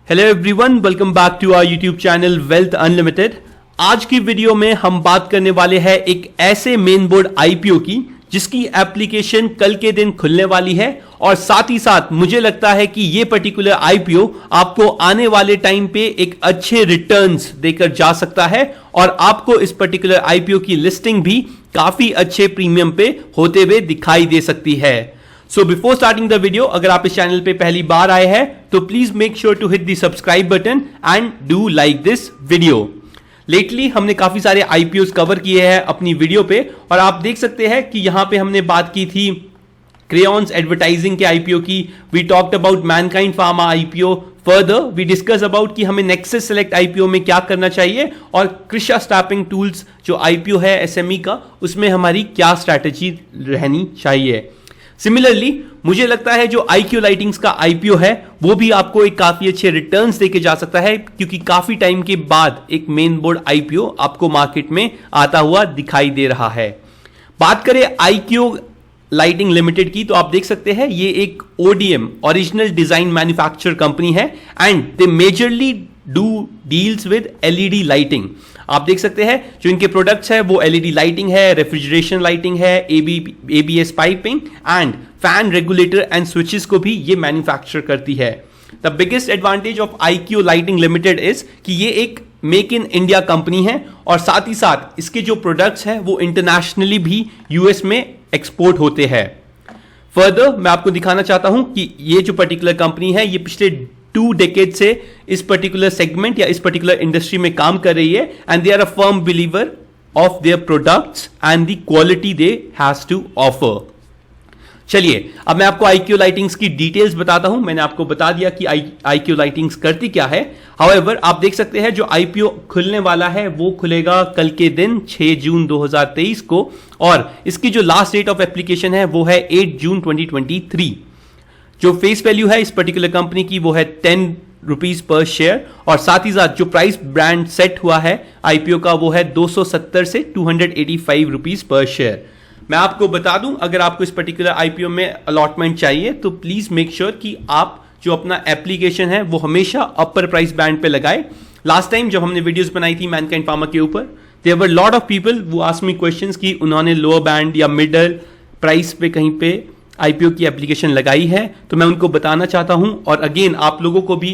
Hello everyone, welcome back to our YouTube channel wealth unlimited. आज की video में हम बात करने वाले हैं एक ऐसे मेन बोर्ड आईपीओ की जिसकी एप्लीकेशन कल के दिन खुलने वाली है और साथ ही साथ मुझे लगता है कि ये पर्टिकुलर आईपीओ आपको आने वाले टाइम पे एक अच्छे रिटर्न्स देकर जा सकता है और आपको इस पर्टिकुलर आईपीओ की लिस्टिंग भी काफी अच्छे प्रीमियम पे होते हुए दिखाई दे सकती है। So before starting the video, अगर आप इस चैनल पे पहली बार आए हैं तो please make sure to hit the subscribe button and do like this video. Lately हमने काफी सारे आईपीओस कवर किए हैं अपनी वीडियो पे और आप देख सकते हैं कि यहां पे हमने बात की थी क्रेयॉन्स एडवर्टाइजिंग के आईपीओ की, we talked about Mankind Pharma IPO, further we discuss about कि हमें नेक्सस सेलेक्ट आईपीओ में क्या करना चाहिए और कृषा स्टैपिंग टूल्स जो आईपीओ है एसएमई का, उसमें हमारी क्या स्ट्रैटेजी रहनी चाहिए। सिमिलरली मुझे लगता है जो IQ लाइटिंग्स का आईपीओ है वो भी आपको एक काफी अच्छे रिटर्न्स देके जा सकता है क्योंकि काफी टाइम के बाद एक मेन बोर्ड आईपीओ आपको मार्केट में आता हुआ दिखाई दे रहा है। बात करें IQ लाइटिंग लिमिटेड की तो आप देख सकते हैं ये एक ODM original design manufacture company है and they majorly do deals with LED lighting. आप देख सकते हैं जो इनके प्रोडक्ट्स है वो LED लाइटिंग है, रेफ्रिजरेशन लाइटिंग है, ABS piping and fan regulator and switches को भी ये मैन्युफैक्चर करती है। The biggest advantage of IQ lighting limited is कि ये एक मेक इन इंडिया कंपनी है और साथ ही साथ इसके जो प्रोडक्ट्स हैं वो इंटरनेशनली भी यूएस में एक्सपोर्ट होते हैं। फर्दर मैं आपको दिखाना चाहता हूं कि ये जो पर्टिकुलर कंपनी है ये पिछले 2 डेकेड से इस पर्टिकुलर सेगमेंट या इस पर्टिकुलर इंडस्ट्री में काम कर रही है and they are a firm believer of their products and the quality they has to offer. चलिए अब मैं आपको IQ लाइटिंग्स की डिटेल्स बताता हूं। मैंने आपको बता दिया कि IQ लाइटिंग्स करती क्या है। हाउएवर आप देख सकते हैं जो आईपीओ खुलने वाला है वो खुलेगा कल के दिन 6 जून 2023 को और इसकी जो लास्ट डेट ऑफ एप्लीकेशन है वो है 8 जून 2023। जो फेस वैल्यू है इस पर्टिकुलर कंपनी की वो है 10 रुपीज पर शेयर और साथ ही साथ जो प्राइस ब्रांड सेट हुआ है आईपीओ का वो है 270 से 285 रुपीज पर शेयर। मैं आपको बता दूं अगर आपको इस पर्टिकुलर आईपीओ में अलॉटमेंट चाहिए तो प्लीज मेक श्योर कि आप जो अपना एप्लीकेशन है वो हमेशा अपर प्राइस बैंड पे लगाए। लास्ट टाइम जब हमने वीडियोस बनाई थी मैनकाइंड फार्मा के ऊपर there were lot of people वो आस्क्ड मी क्वेश्चंस कि उन्होंने लोअर बैंड या मिडल प्राइस पे कहीं पे आईपीओ की एप्लीकेशन लगाई है, तो मैं उनको बताना चाहता हूं और अगेन आप लोगों को भी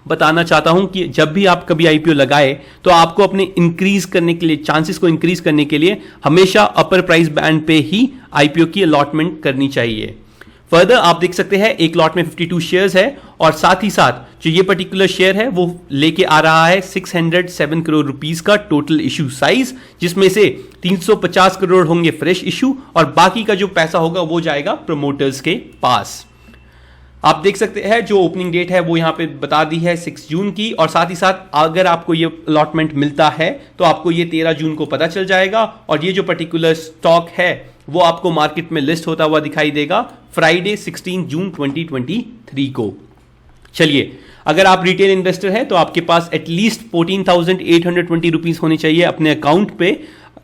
बताना चाहता हूं कि जब भी आप कभी आईपीओ लगाए तो आपको अपने इंक्रीज करने के लिए चांसेस को इंक्रीज करने के लिए हमेशा अपर प्राइस बैंड पे ही आईपीओ की अलॉटमेंट करनी चाहिए। फर्दर आप देख सकते हैं एक लॉट में 52 शेयर्स है और साथ ही साथ जो ये पर्टिकुलर शेयर है वो लेके आ रहा है 607 करोड़ रुपीस का टोटल इशू साइज, जिसमें से 350 करोड़ होंगे फ्रेश इशू और बाकी का जो पैसा होगा वो जाएगा प्रमोटर्स के पास। आप देख सकते हैं जो ओपनिंग डेट है वो यहां पे बता दी है 6 जून की और साथ ही साथ अगर आपको ये अलॉटमेंट मिलता है तो आपको ये 13 जून को पता चल जाएगा और ये जो पर्टिकुलर स्टॉक है वो आपको मार्केट में लिस्ट होता हुआ दिखाई देगा फ्राइडे 16 जून 2023 को। चलिए अगर आप रिटेल इन्वेस्टर हैं तो आपके पास एटलीस्ट 14,820 रुपीज होने चाहिए अपने अकाउंट पे।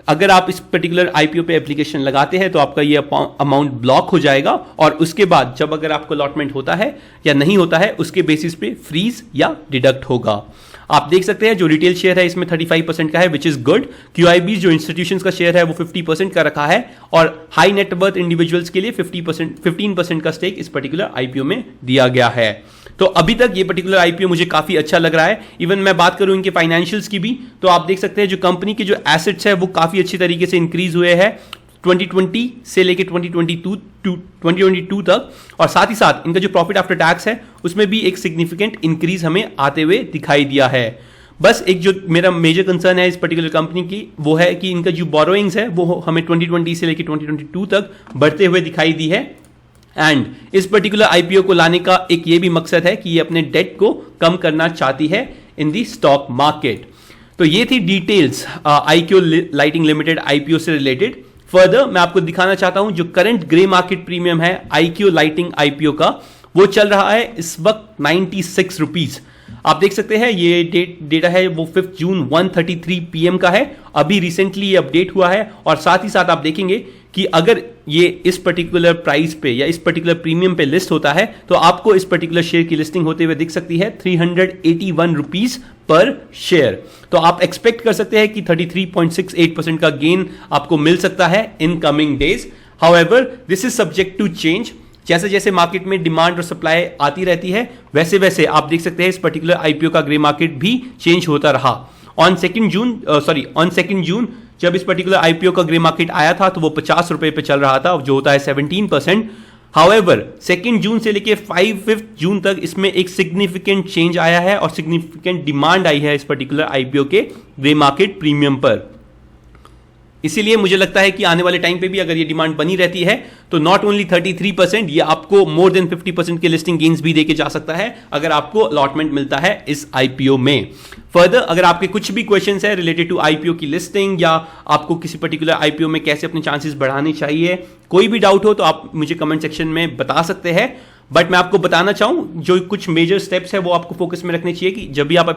अगर आप इस पर्टिकुलर आईपीओ पे एप्लीकेशन लगाते हैं तो आपका ये अमाउंट ब्लॉक हो जाएगा और उसके बाद जब अगर आपको अलॉटमेंट होता है या नहीं होता है उसके बेसिस पे फ्रीज या डिडक्ट होगा। आप देख सकते हैं जो रिटेल शेयर है इसमें 35% का है विच इज गुड। QIB जो इंस्टीट्यूशंस का शेयर है वो 50% का रखा है और हाई नेट वर्थ इंडिविजुअल्स के लिए 15% का स्टेक इस पर्टिकुलर आईपीओ में दिया गया है। तो अभी तक ये पर्टिकुलर आईपीओ मुझे काफी अच्छा लग रहा है। इवन मैं बात करूं इनके फाइनेंशियल्स की भी तो आप देख सकते हैं जो कंपनी के जो एसेट्स है वो काफी अच्छी तरीके से इंक्रीज हुए हैं 2020 से लेके 2022 तक और साथ ही साथ इनका जो प्रॉफिट आफ्टर टैक्स है उसमें भी एक सिग्निफिकेंट इंक्रीज हमें आते हुए दिखाई दिया है। बस एक जो मेरा मेजर कंसर्न है इस पर्टिकुलर कंपनी की वो है कि इनका जो बोरोइंग्स है वो हमें 2020 से लेके 2022 तक बढ़ते हुए दिखाई दी है एंड इस पर्टिकुलर आईपीओ को लाने का एक ये भी मकसद है कि ये अपने डेट को कम करना चाहती है इन दी स्टॉक मार्केट। तो ये थी details IQ lighting limited IPO से रिलेटेड। फर्दर मैं आपको दिखाना चाहता हूं जो करंट ग्रे मार्केट प्रीमियम है IQ लाइटिंग आईपीओ का वो चल रहा है इस वक्त 96 रुपीज। आप देख सकते हैं ये डेटा है वो 5 जून 1:33 PM का है। अभी रिसेंटली ये अपडेट हुआ है और साथ ही साथ आप देखेंगे कि अगर ये इस पर्टिकुलर प्राइस पे या इस पर्टिकुलर प्रीमियम पे लिस्ट होता है तो आपको इस पर्टिकुलर शेयर की लिस्टिंग होते हुए दिख सकती है 381 रुपीज पर शेयर। तो आप एक्सपेक्ट कर सकते हैं कि 33.68% का गेन आपको मिल सकता है in coming days. However this is subject to change. जैसे जैसे मार्केट में डिमांड और सप्लाई आती रहती है वैसे वैसे आप देख सकते हैं इस पर्टिकुलर आईपीओ का ग्रे मार्केट भी चेंज होता रहा। ऑन 2 जून जब इस पर्टिकुलर आईपीओ का ग्रे मार्केट आया था तो वो 50 रुपए पे चल रहा था, जो होता है 17%। हाउएवर 2 जून से लेके 5 जून तक इसमें एक सिग्निफिकेंट चेंज आया है और सिग्निफिकेंट डिमांड आई है इस पर्टिकुलर आईपीओ के ग्रे मार्केट प्रीमियम पर। इसीलिए मुझे लगता है कि आने वाले टाइम पे भी अगर ये डिमांड बनी रहती है तो नॉट ओनली 33%, ये आपको मोर देन 50% के लिस्टिंग गेन्स भी देके जा सकता है अगर आपको अलॉटमेंट मिलता है इस आईपीओ में। फर्दर अगर आपके कुछ भी क्वेश्चंस है रिलेटेड टू आईपीओ की लिस्टिंग या आपको किसी पर्टिकुलर आईपीओ में कैसे अपने चांसेस बढ़ाने चाहिए, कोई भी डाउट हो तो आप मुझे कमेंट सेक्शन में बता सकते हैं। बट मैं आपको बताना चाहूं जो कुछ मेजर स्टेप्स है वो आपको फोकस में रखने चाहिए कि जब भी आप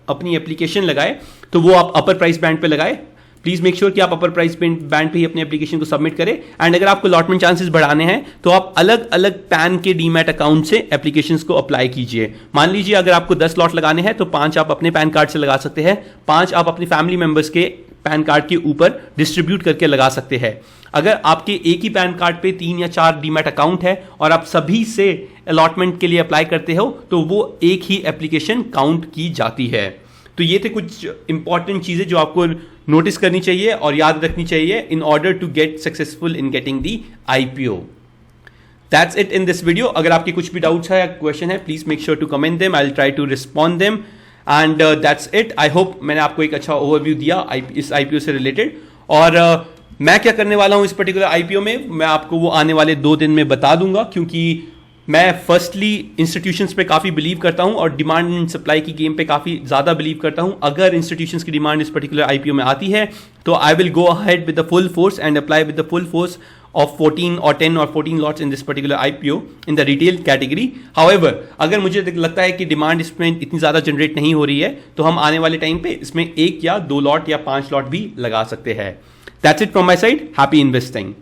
अपनी एप्लीकेशन लगाए तो वो आप अपर प्राइस बैंड पे लगाए। प्लीज मेक श्योर कि आप अपर प्राइस बैंड पे ही अपने एप्लीकेशन को सबमिट करें। एंड अगर आपको अलॉटमेंट चांसेस बढ़ाने हैं तो आप अलग अलग पैन के डीमैट अकाउंट से एप्लीकेशंस को अप्लाई कीजिए। मान लीजिए अगर आपको 10 लॉट लगाने हैं तो 5 आप अपने पैन कार्ड से लगा सकते हैं, 5 आप अपनी फैमिली मेंबर्स के पैन कार्ड के ऊपर डिस्ट्रीब्यूट करके लगा सकते हैं। अगर आपके एक ही पैन कार्ड पे 3 या 4 डीमैट अकाउंट है और आप सभी से अलॉटमेंट के लिए अप्लाई करते हो तो वो एक ही एप्लीकेशन काउंट की जाती है। तो ये थे कुछ इंपॉर्टेंट चीजें जो आपको नोटिस करनी चाहिए और याद रखनी चाहिए in order to get successful in getting the IPO. That's it in this video. अगर आपके कुछ भी डाउट्स है या क्वेश्चन है please make sure to comment them, I will try to respond them. And that's it. I hope मैंने आपको एक अच्छा ओवरव्यू दिया इस आईपीओ से रिलेटेड। और मैं क्या करने वाला हूं इस पर्टिकुलर आईपीओ में मैं आपको वो आने वाले 2 दिन में बता दूंगा, क्योंकि मैं फर्स्टली इंस्टीट्यूशंस पे काफ़ी बिलीव करता हूं और डिमांड एंड सप्लाई की गेम पे काफ़ी ज़्यादा बिलीव करता हूं। अगर इंस्टीट्यूशंस की डिमांड इस पर्टिकुलर आईपीओ में आती है तो I will go ahead with the full force and apply with the full force of 14 or 10 or 14 lots in this particular IPO in the retail category. However, अगर मुझे लगता है कि डिमांड इसमें इतनी ज़्यादा जनरेट नहीं हो रही है तो हम आने वाले टाइम पे इसमें 1 या 2 लॉट या 5 लॉट भी लगा सकते हैं। That's it from my side. Happy investing.